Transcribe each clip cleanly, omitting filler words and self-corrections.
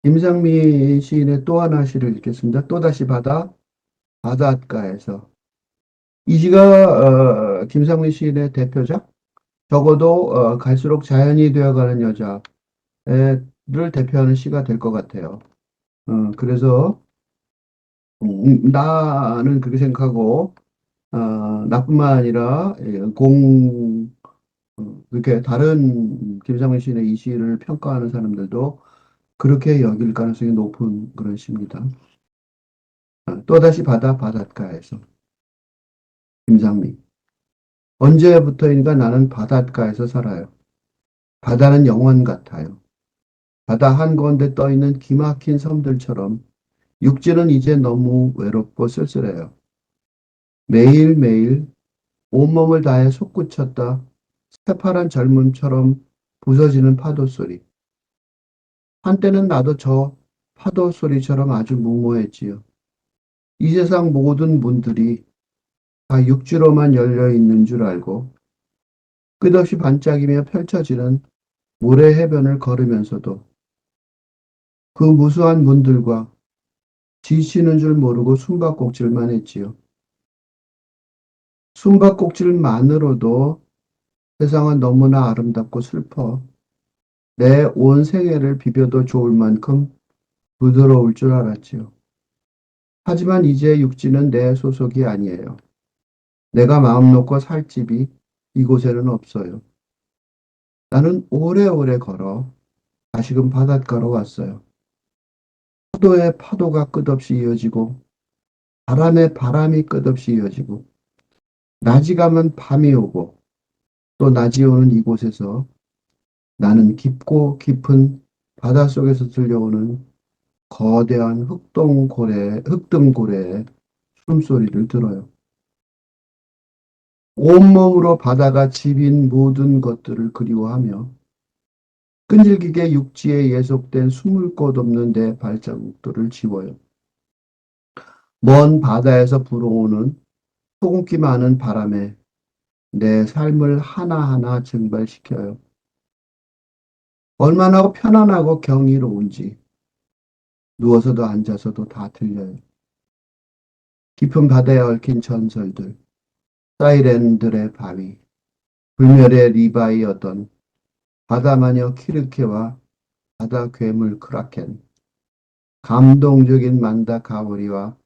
김상미 시인의 또 하나 시를 읽겠습니다. 또다시 바닷가에서. 이 시가 김상미 시인의 대표작, 적어도 갈수록 자연이 되어가는 여자를 대표하는 시가 될 것 같아요. 그래서 나는 그렇게 생각하고 나뿐만 아니라 그렇게 다른 김상미 시인의 이 시를 평가하는 사람들도 그렇게 여길 가능성이 높은 그런 시입니다. 또다시 바닷가에서. 김상미. 언제부터인가 나는 바닷가에서 살아요. 바다는 영원 같아요. 바다 한가운데 떠있는 기막힌 섬들처럼 육지는 이제 너무 외롭고 쓸쓸해요. 매일매일 온몸을 다해 솟구쳤다 새파란 젊음처럼 부서지는 파도 소리. 한때는 나도 저 파도 소리처럼 아주 무모했지요. 이 세상 모든 문들이 다 육지로만 열려 있는 줄 알고 끝없이 반짝이며 펼쳐지는 모래 해변을 걸으면서도 그 무수한 문들과 지치는 줄 모르고 숨바꼭질만 했지요. 숨바꼭질만으로도 세상은 너무나 아름답고 슬퍼 내 온 생애를 비벼도 좋을 만큼 부드러울 줄 알았지요. 하지만 이제 육지는 내 소속이 아니에요. 내가 마음 놓고 살 집이 이곳에는 없어요. 나는 오래오래 걸어 다시금 바닷가로 왔어요. 파도에 파도가 끝없이 이어지고 바람에 바람이 끝없이 이어지고 낮이 가면 밤이 오고 또 낮이 오는 이곳에서 나는 깊고 깊은 바닷속에서 들려오는 거대한 흑등고래의 숨소리를 들어요. 온몸으로 바다가 집인 모든 것들을 그리워하며 끈질기게 육지에 예속된 숨을 곳 없는 내 발자국들을 지워요. 먼 바다에서 불어오는 소금기 많은 바람에 내 삶을 하나하나 증발시켜요. 얼마나 편안하고 경이로운지 누워서도 앉아서도 다 들려요. 깊은 바다에 얽힌 전설들, 사이렌들의 바위, 불멸의 리바이어던, 바다마녀 키르케와 바다 괴물 크라켄, 감동적인 만다 가오리와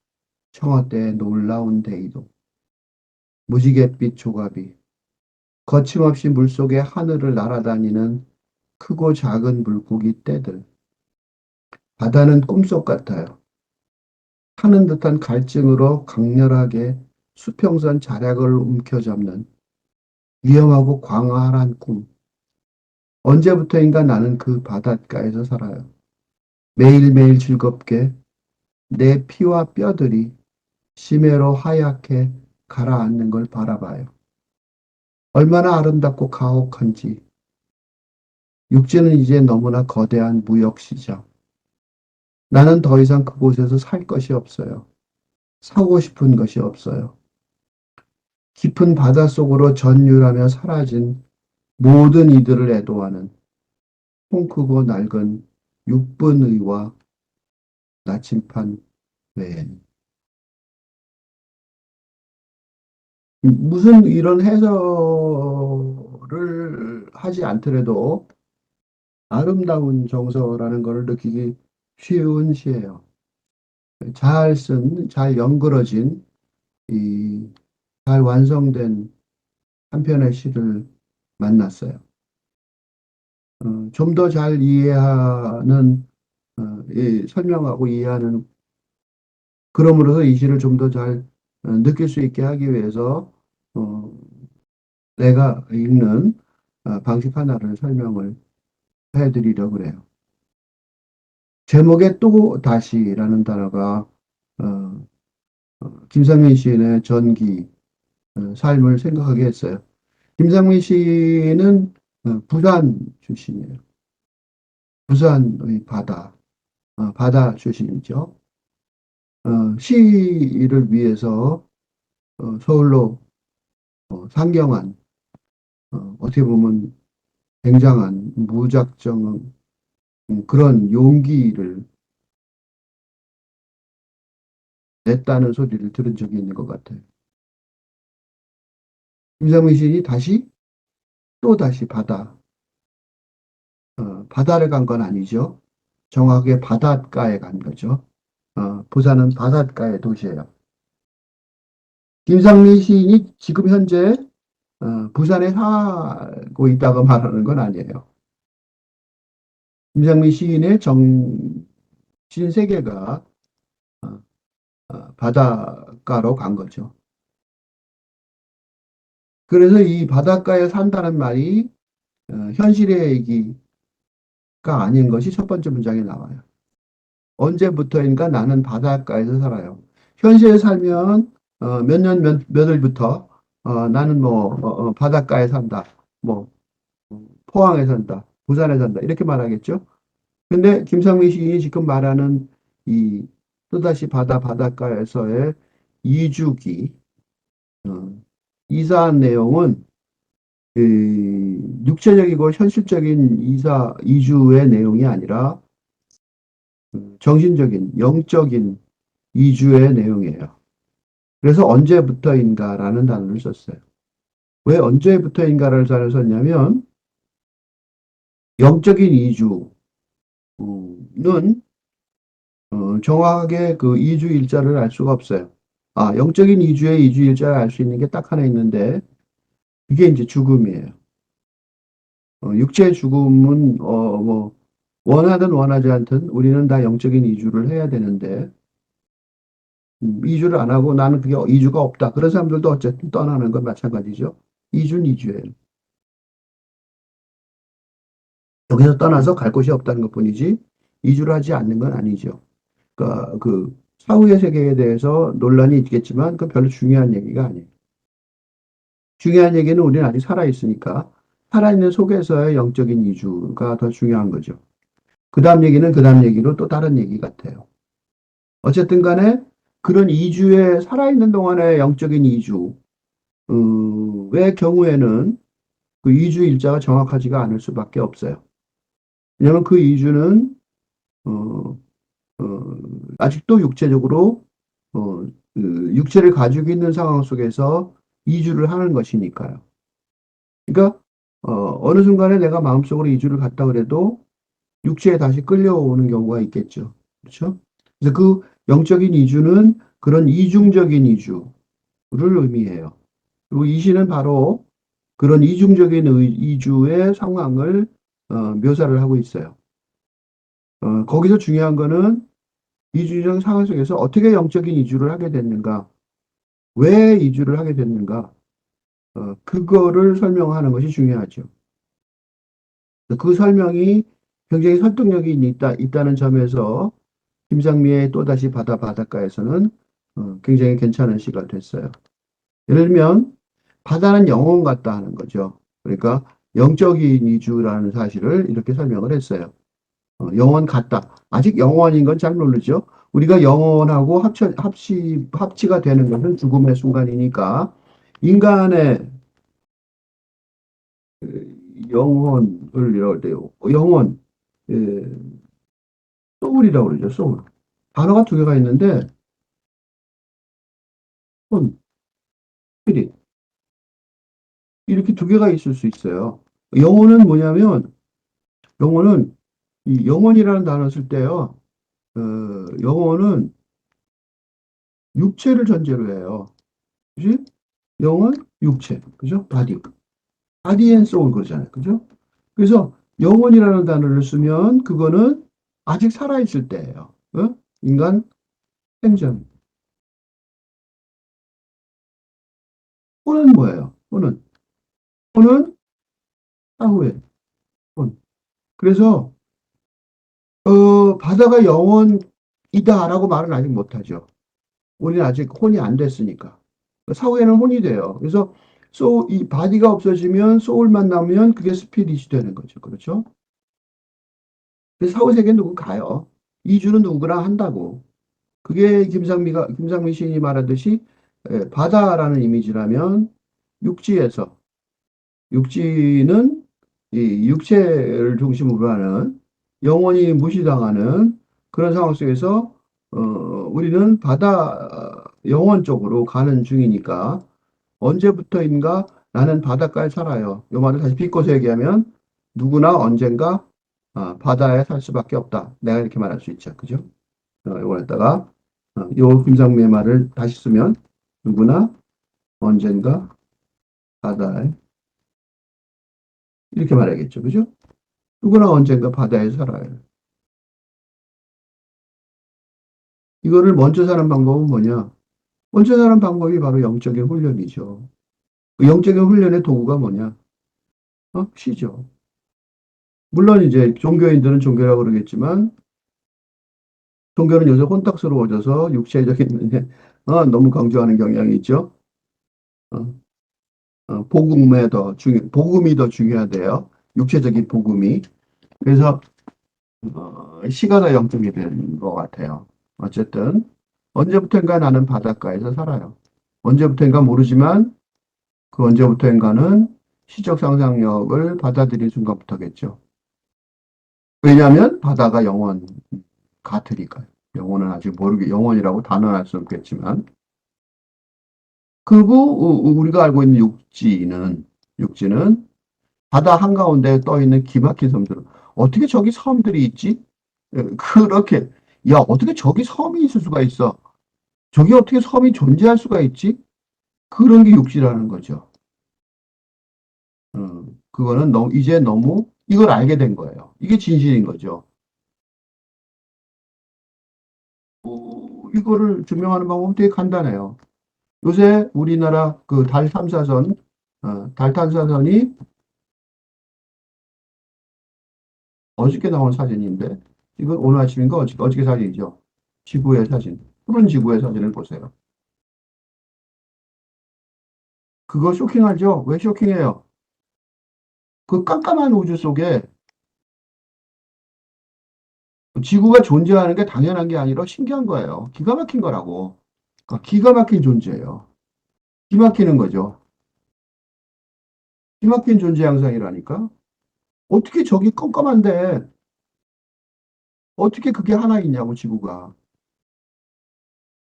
청어대의 놀라운 데이도, 무지갯빛 조각이, 거침없이 물속의 하늘을 날아다니는 크고 작은 물고기 떼들. 바다는 꿈속 같아요. 타는 듯한 갈증으로 강렬하게 수평선 자락을 움켜잡는 위험하고 광활한 꿈. 언제부터인가 나는 그 바닷가에서 살아요. 매일매일 즐겁게 내 피와 뼈들이 심해로 하얗게 가라앉는 걸 바라봐요. 얼마나 아름답고 가혹한지. 육지는 이제 너무나 거대한 무역시장. 나는 더 이상 그곳에서 살 것이 없어요. 사고 싶은 것이 없어요. 깊은 바닷속으로 전율하며 사라진 모든 이들을 애도하는 통 크고 낡은 육분의와 나침판 외에는. 무슨 이런 해설을 하지 않더라도 아름다운 정서라는 것을 느끼기 쉬운 시예요. 잘 연그러진, 이, 잘 완성된 한 편의 시를 만났어요. 좀 더 잘 이해하는, 설명하고 이해하는, 그럼으로써 이 시를 좀 더 잘 느낄 수 있게 하기 위해서, 어, 내가 읽는 방식 하나를 설명을 해드리려고 그래요. 제목에 또 다시라는 단어가 어, 김상민 시인의 전기 삶을 생각하게 했어요. 김상민 시인은 부산 출신이에요. 부산의 바다 출신이죠. 시를 위해서 서울로 상경한 어떻게 보면 굉장한 무작정 그런 용기를 냈다는 소리를 들은 적이 있는 것 같아요. 김상민 시인이 다시 또 다시 바다를 간 건 아니죠. 정확하게 바닷가에 간 거죠. 부산은 바닷가의 도시예요. 김상민 시인이 지금 현재 부산에 살고 있다고 말하는 건 아니에요. 김상민 시인의 정신 세계가 어, 바닷가로 간 거죠. 그래서 이 바닷가에 산다는 말이 현실의 얘기가 아닌 것이 첫 번째 문장에 나와요. 언제부터인가 나는 바닷가에서 살아요. 현실에 살면 몇 년 몇 월부터 나는 뭐 바닷가에 산다. 뭐 포항에 산다. 부산에 산다. 이렇게 말하겠죠. 근데 김상민 시인이 지금 말하는 이 또다시 바닷가에서의 이주기 어, 이사한 내용은 육체적이고 현실적인 이주의 내용이 아니라 정신적인 영적인 이주의 내용이에요. 그래서 언제부터인가라는 단어를 썼어요. 왜 언제부터인가를 잘 썼냐면 영적인 이주는 정확하게 그 이주 일자를 알 수가 없어요. 영적인 이주의 이주 일자를 알 수 있는 게 딱 하나 있는데 이게 이제 죽음이에요. 육체의 죽음은 뭐 원하든 원하지 않든 우리는 다 영적인 이주를 해야 되는데 이주를 안 하고 나는 그게 이주가 없다. 그런 사람들도 어쨌든 떠나는 건 마찬가지죠. 이주는 이주예요. 여기서 떠나서 갈 곳이 없다는 것뿐이지 이주를 하지 않는 건 아니죠. 그러니까 그 사후의 세계에 대해서 논란이 있겠지만 그 별로 중요한 얘기가 아니에요. 중요한 얘기는 우리는 아직 살아있으니까 살아있는 속에서의 영적인 이주가 더 중요한 거죠. 그 다음 얘기는 그 다음 얘기로 또 다른 얘기 같아요. 어쨌든 간에 그런 이주에 살아있는 동안의 영적인 이주의 경우에는 그 이주 일자가 정확하지가 않을 수밖에 없어요. 왜냐하면 그 이주는 어, 아직도 육체적으로 육체를 가지고 있는 상황 속에서 이주를 하는 것이니까요. 그러니까 어느 순간에 내가 마음속으로 이주를 갔다 그래도 육체에 다시 끌려오는 경우가 있겠죠. 그렇죠? 그래서 그 영적인 이주는 그런 이중적인 이주를 의미해요. 그리고 이 시는 바로 그런 이중적인 이주의 상황을 묘사를 하고 있어요. 거기서 중요한 거는 이주적 상황 속에서 어떻게 영적인 이주를 하게 됐는가, 왜 이주를 하게 됐는가, 그거를 설명하는 것이 중요하죠. 그 설명이 굉장히 설득력이 있다는 점에서 김상미의 또다시 바닷가에서는 굉장히 괜찮은 시가 됐어요. 예를 들면 바다는 영혼 같다 하는 거죠. 그러니까 영적인 이주라는 사실을 이렇게 설명을 했어요. 영혼 같다. 아직 영혼인 건 잘 모르죠. 우리가 영혼하고 합치가 되는 것은 죽음의 순간이니까 인간의 영혼을 이럴 때요. 영혼, 예, 소울이라고 그러죠. 소울. 단어가 두 개가 있는데 혼, 스피릿 이렇게 두 개가 있을 수 있어요. 영혼은 뭐냐면 영혼은 이 영혼이라는 단어 쓸 때요. 영혼은 육체를 전제로 해요. 그지? 영혼, 육체. 그죠? 바디 앤 소울 그러잖아요. 그죠? 그래서 영혼이라는 단어를 쓰면 그거는 아직 살아있을 때예요. 인간 생전. 혼은 뭐예요? 혼은 사후에 혼. 그래서 바다가 영혼이다라고 말은 아직 못하죠. 우리는 아직 혼이 안 됐으니까. 사후에는 혼이 돼요. 그래서 이 바디가 없어지면 소울만 남으면 그게 스피릿이 되는 거죠. 그렇죠? 그래서 사후 세계는 누구 가요. 이주는 누구나 한다고. 그게 김상미 시인이 말하듯이 바다라는 이미지라면 육지에서 육지는 이 육체를 중심으로 하는 영원히 무시당하는 그런 상황 속에서 우리는 바다 영원 쪽으로 가는 중이니까 언제부터인가 나는 바닷가에 살아요. 이 말을 다시 비꼬서 얘기하면 누구나 언젠가 바다에 살 수밖에 없다. 내가 이렇게 말할 수 있죠. 그죠? 이거에다가 요 김상미의 말을 다시 쓰면 누구나 언젠가 바다에 이렇게 말하겠죠. 그죠? 누구나 언젠가 바다에 살아요. 이거를 먼저 사는 방법은 뭐냐? 먼저 사는 방법이 바로 영적인 훈련이죠. 그 영적인 훈련의 도구가 뭐냐? 시죠. 물론 이제 종교인들은 종교라고 그러겠지만 종교는 요새 혼탁스러워져서 육체적인 너무 강조하는 경향이 있죠. 어, 복음이 더 중요하대요. 육체적인 복음이. 그래서 시가 더 영적이 된 것 같아요. 어쨌든 언제부턴가 나는 바닷가에서 살아요. 언제부턴가 모르지만 그 언제부터인가는 시적 상상력을 받아들인 순간부터겠죠. 왜냐하면 바다가 영원 같으니까요. 영혼은 아직 모르게 영혼이라고 단언할 수 없겠지만 그리고 우리가 알고 있는 육지는 바다 한가운데 떠 있는 기막힌 섬들. 어떻게 저기 섬들이 있지? 그렇게 야 어떻게 저기 섬이 있을 수가 있어? 저기 어떻게 섬이 존재할 수가 있지? 그런 게 육지라는 거죠. 그거는 이제 너무 이걸 알게 된 거예요. 이게 진실인 거죠. 이거를 증명하는 방법은 되게 간단해요. 요새 우리나라 그 달 탐사선, 달 탐사선이 어저께 나온 사진인데, 이건 오늘 아침인가 어저께 사진이죠. 지구의 사진. 푸른 지구의 사진을 보세요. 그거 쇼킹하죠? 왜 쇼킹해요? 그 깜깜한 우주 속에 지구가 존재하는 게 당연한 게 아니라 신기한 거예요. 기가 막힌 거라고. 그러니까 기가 막힌 존재예요. 기막히는 거죠. 기막힌 존재 양상이라니까. 어떻게 저기 깜깜한데 어떻게 그게 하나 있냐고 지구가.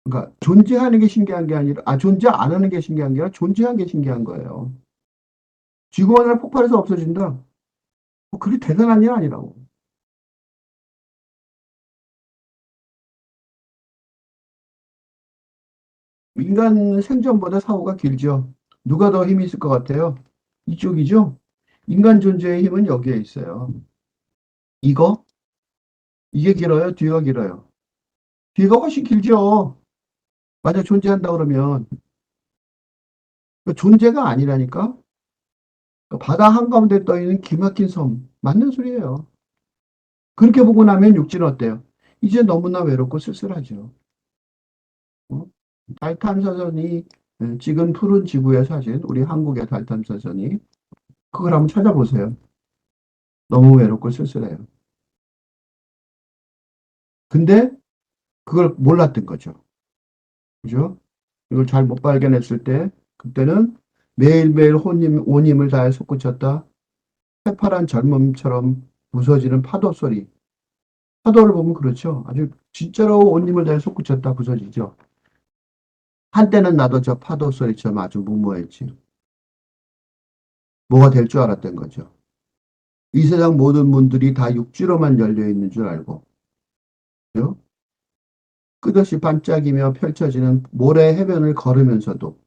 그러니까 존재하는 게 신기한 게 아니라 존재 안 하는 게 신기한 게 아니라 존재한 게 신기한 거예요. 지구가 오늘 폭발해서 없어진다. 그게 대단한 일 아니라고. 인간 생존보다 사고가 길죠. 누가 더 힘이 있을 것 같아요? 이쪽이죠? 인간 존재의 힘은 여기에 있어요. 이거? 이게 길어요? 뒤가 길어요? 뒤가 훨씬 길죠. 만약 존재한다 그러면 그 존재가 아니라니까? 그 바다 한가운데 떠 있는 기막힌 섬. 맞는 소리예요. 그렇게 보고 나면 육지는 어때요? 이제 너무나 외롭고 쓸쓸하죠. 어? 달 탐사선이 찍은 푸른 지구의 사진, 우리 한국의 달 탐사선이 그걸 한번 찾아보세요. 너무 외롭고 쓸쓸해요. 근데 그걸 몰랐던 거죠. 그죠? 이걸 잘 못 발견했을 때 그때는 매일매일 온힘을 다해 솟구쳤다. 새파란 젊음처럼 부서지는 파도 소리. 파도를 보면 그렇죠. 아주 진짜로 온힘을 다해 솟구쳤다 부서지죠. 한때는 나도 저 파도 소리처럼 아주 무모했지. 뭐가 될 줄 알았던 거죠. 이 세상 모든 문들이 다 육지로만 열려 있는 줄 알고, 그죠? 끝없이 반짝이며 펼쳐지는 모래 해변을 걸으면서도,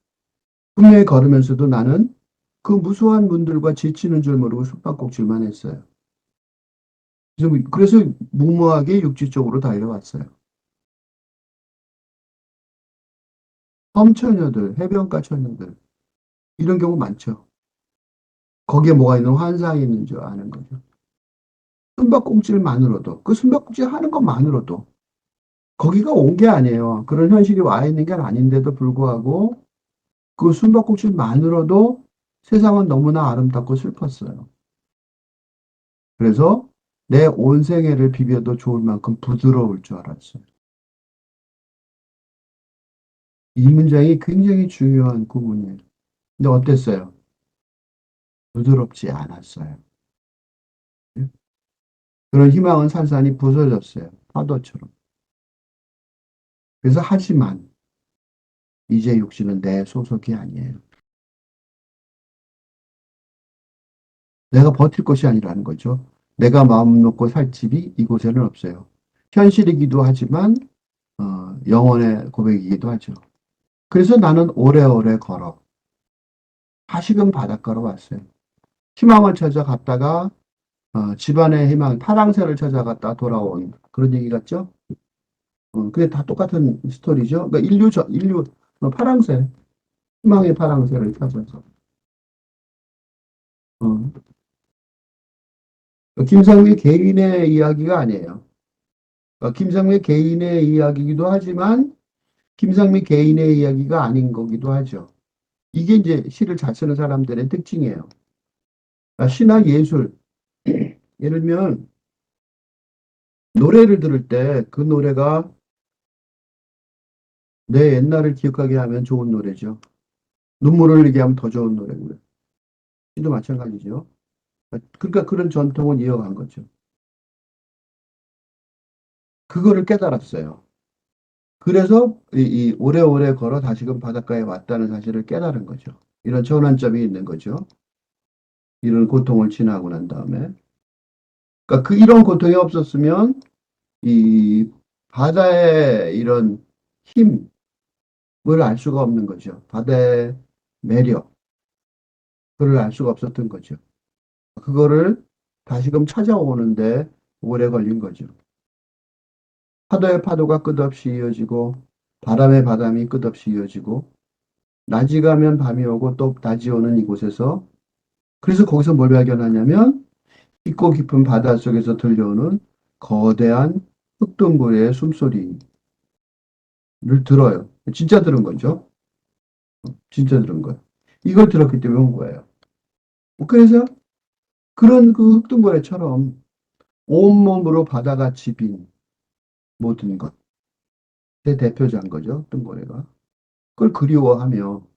분명히 걸으면서도 나는 그 무수한 문들과 지치는 줄 모르고 숨바꼭질만 했어요. 그래서 무모하게 육지 쪽으로 달려왔어요. 섬처녀들, 해변가 처녀들, 이런 경우 많죠. 거기에 뭐가 있는 환상이 있는 줄 아는 거죠. 숨바꼭질만으로도, 그 숨바꼭질 하는 것만으로도 거기가 온 게 아니에요. 그런 현실이 와 있는 게 아닌데도 불구하고 그 숨바꼭질만으로도 세상은 너무나 아름답고 슬펐어요. 그래서 내 온 생애를 비벼도 좋을 만큼 부드러울 줄 알았어요. 이 문장이 굉장히 중요한 구문이에요. 근데 어땠어요? 부드럽지 않았어요. 그런 희망은 산산이 부서졌어요. 파도처럼. 그래서 하지만 이제 육신은 내 소속이 아니에요. 내가 버틸 것이 아니라는 거죠. 내가 마음 놓고 살 집이 이곳에는 없어요. 현실이기도 하지만 영혼의 고백이기도 하죠. 그래서 나는 오래오래 걸어. 다시금 바닷가로 왔어요. 희망을 찾아갔다가 집안의 희망, 파랑새를 찾아갔다 돌아온 그런 얘기 같죠? 그게 다 똑같은 스토리죠. 그러니까 인류 파랑새, 희망의 파랑새를 찾아서. 어, 김상미 개인의 이야기가 아니에요. 김상미 개인의 이야기이기도 하지만 김상미 개인의 이야기가 아닌 거기도 하죠. 이게 이제 시를 잘 쓰는 사람들의 특징이에요. 시나 예술, 예를 들면 노래를 들을 때 그 노래가 내 옛날을 기억하게 하면 좋은 노래죠. 눈물을 흘리게 하면 더 좋은 노래고요. 시도 마찬가지죠. 그러니까 그런 전통은 이어간 거죠. 그거를 깨달았어요. 그래서 이 오래오래 걸어 다시금 바닷가에 왔다는 사실을 깨달은 거죠. 이런 전환점이 있는 거죠. 이런 고통을 지나고 난 다음에. 그러니까 이런 고통이 없었으면 이 바다의 이런 힘을 알 수가 없는 거죠. 바다의 매력, 그걸 알 수가 없었던 거죠. 그거를 다시금 찾아오는데 오래 걸린 거죠. 파도의 파도가 끝없이 이어지고 바람의 바람이 끝없이 이어지고 낮이 가면 밤이 오고 또 낮이 오는 이곳에서 그래서 거기서 뭘 발견하냐면 깊고 깊은 바다 속에서 들려오는 거대한 흑동고래의 숨소리를 들어요. 진짜 들은 거죠. 진짜 들은 거예요. 이걸 들었기 때문에 온 거예요. 그래서 그런 그 흑동고래처럼 온몸으로 바다가 지닌 모든 것. 제 대표자인 거죠. 흑동고래가. 그걸 그리워하며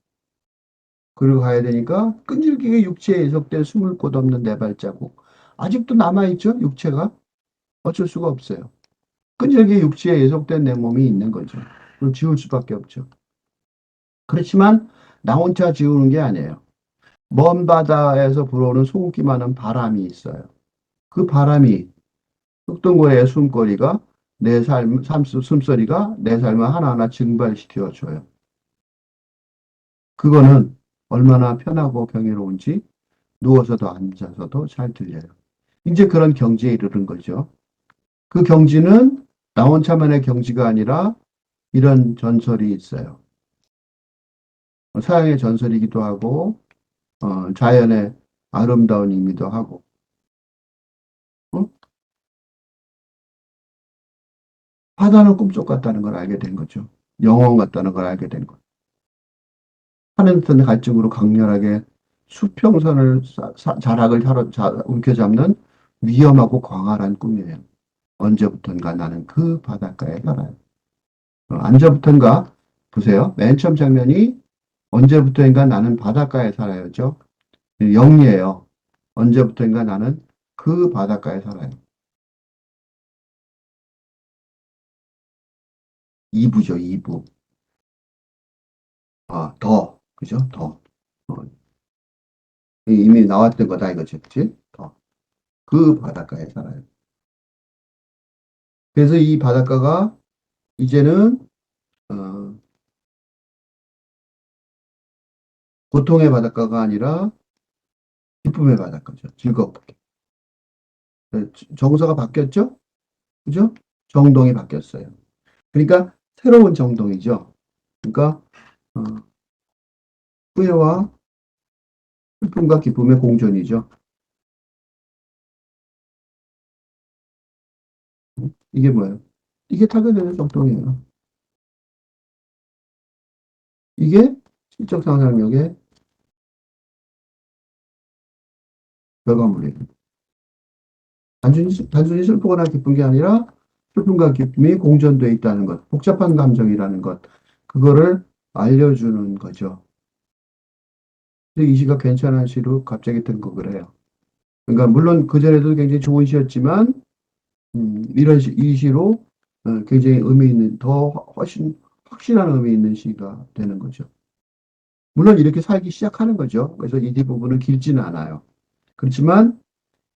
그리고 가야 되니까 끈질기게 육체에 이속된 숨을 곳 없는 내 발자국. 아직도 남아있죠, 육체가? 어쩔 수가 없어요. 끈질기게 육체에 예속된 내 몸이 있는 거죠. 그걸 지울 수밖에 없죠. 그렇지만 나 혼자 지우는 게 아니에요. 먼 바다에서 불어오는 소금기 많은 바람이 있어요. 그 바람이 흑동고래의 숨거리가 숨소리가 내 삶을 하나하나 증발시켜 줘요. 그거는 얼마나 편하고 경이로운지 누워서도 앉아서도 잘 들려요. 이제 그런 경지에 이르는 거죠. 그 경지는 나 혼자만의 경지가 아니라 이런 전설이 있어요. 서양의 전설이기도 하고 자연의 아름다운 의미도 하고 어? 바다는 꿈속 같다는 걸 알게 된 거죠. 영원 같다는 걸 알게 된 거. 하늘 듯한 갈증으로 강렬하게 수평선을 자락을 움켜잡는 위험하고 광활한 꿈이에요. 언제부턴가 나는 그 바닷가에 살아요. 언제부턴가 보세요. 맨 처음 장면이 언제부터인가 나는 바닷가에 살아요죠. 영리예요. 언제부터인가 나는 그 바닷가에 살아요. 2부죠, 2부. 더. 그죠? 더. 어, 이미 나왔던 거다 이거지. 그치? 더. 그 바닷가에 살아요. 그래서 이 바닷가가 이제는 어, 고통의 바닷가가 아니라 기쁨의 바닷가죠. 즐겁게. 정서가 바뀌었죠? 그죠? 정동이 바뀌었어요. 그러니까 새로운 정동이죠. 그러니까 어, 후회와 슬픔과 기쁨의 공존이죠. 이게 뭐예요? 이게 타겟의 정동이에요. 이게 시적 상상력의 결과물이에요. 단순히 슬프거나 기쁜 게 아니라 슬픔과 기쁨이 공존되어 있다는 것, 복잡한 감정이라는 것, 그거를 알려주는 거죠. 근데 이 시가 괜찮은 시로 갑자기 든 거 그래요. 그러니까 물론 그전에도 굉장히 좋은 시였지만 이 시로 굉장히 의미 있는 더 훨씬 확실한 의미 있는 시가 되는 거죠. 물론 이렇게 살기 시작하는 거죠. 그래서 이 뒷부분은 길지는 않아요. 그렇지만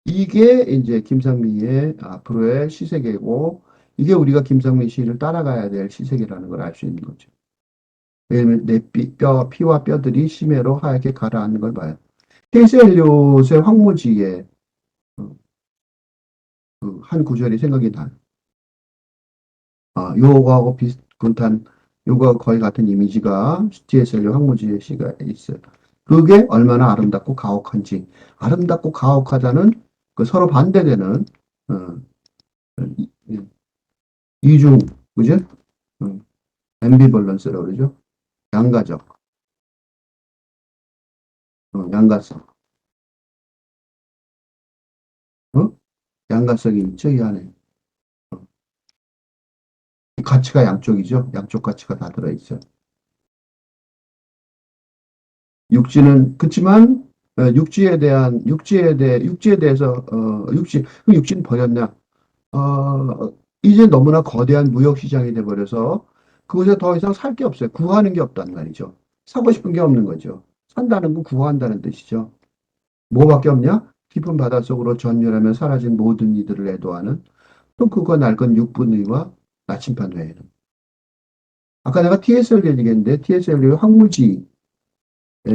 이게 이제 김상미의 앞으로의 시세계고, 이게 우리가 김상미 시를 따라가야 될 시세계라는 걸 알 수 있는 거죠. 왜냐면 내 피와 뼈들이 심해로 하얗게 가라앉는 걸 봐요. 케이스 엘리ot의 황무지의 그한 구절이 생각이 나요. 요거하고 비슷한, 요거 거의 같은 이미지가 T.S. 엘리ot 황무지의 시가 있어요. 그게 얼마나 아름답고 가혹한지, 아름답고 가혹하다는 그 서로 반대되는 어, 이- 이- 이중, 그죠? 어, 앰비벌런스라고 그러죠? 양가적, 양가성, 어? 양가성이 있죠, 이 안에. 가치가 양쪽이죠. 양쪽 가치가 다 들어있어요. 육지는 그렇지만 육지에 대해서 그럼 육지는 버렸냐? 이제 너무나 거대한 무역 시장이 돼 버려서 그곳에 더 이상 살 게 없어요. 구하는 게 없단 말이죠. 사고 싶은 게 없는 거죠. 산다는 건 구한다는 뜻이죠. 뭐밖에 없냐? 깊은 바닷속으로 전멸하며 사라진 모든 이들을 애도하는 또 그거 낡은 육분의와 나침반 외에는. 아까 내가 TS 엘리엇 얘기했는데 TS 엘리엇 황무지,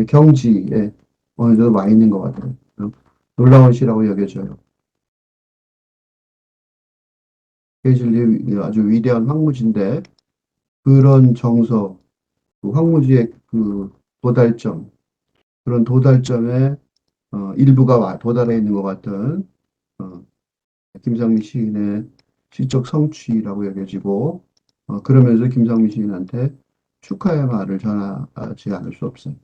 경지에 어느 정도 와 있는 것 같아요. 놀라운 시라고 여겨져요. 베이즐리 아주 위대한 황무지인데 그런 정서, 그 황무지의 그 도달점, 그런 도달점에 일부가 도달해 있는 것 같은 어, 김상미 시인의 시적 성취라고 여겨지고, 그러면서 김상미 시인한테 축하의 말을 전하지 않을 수 없어요.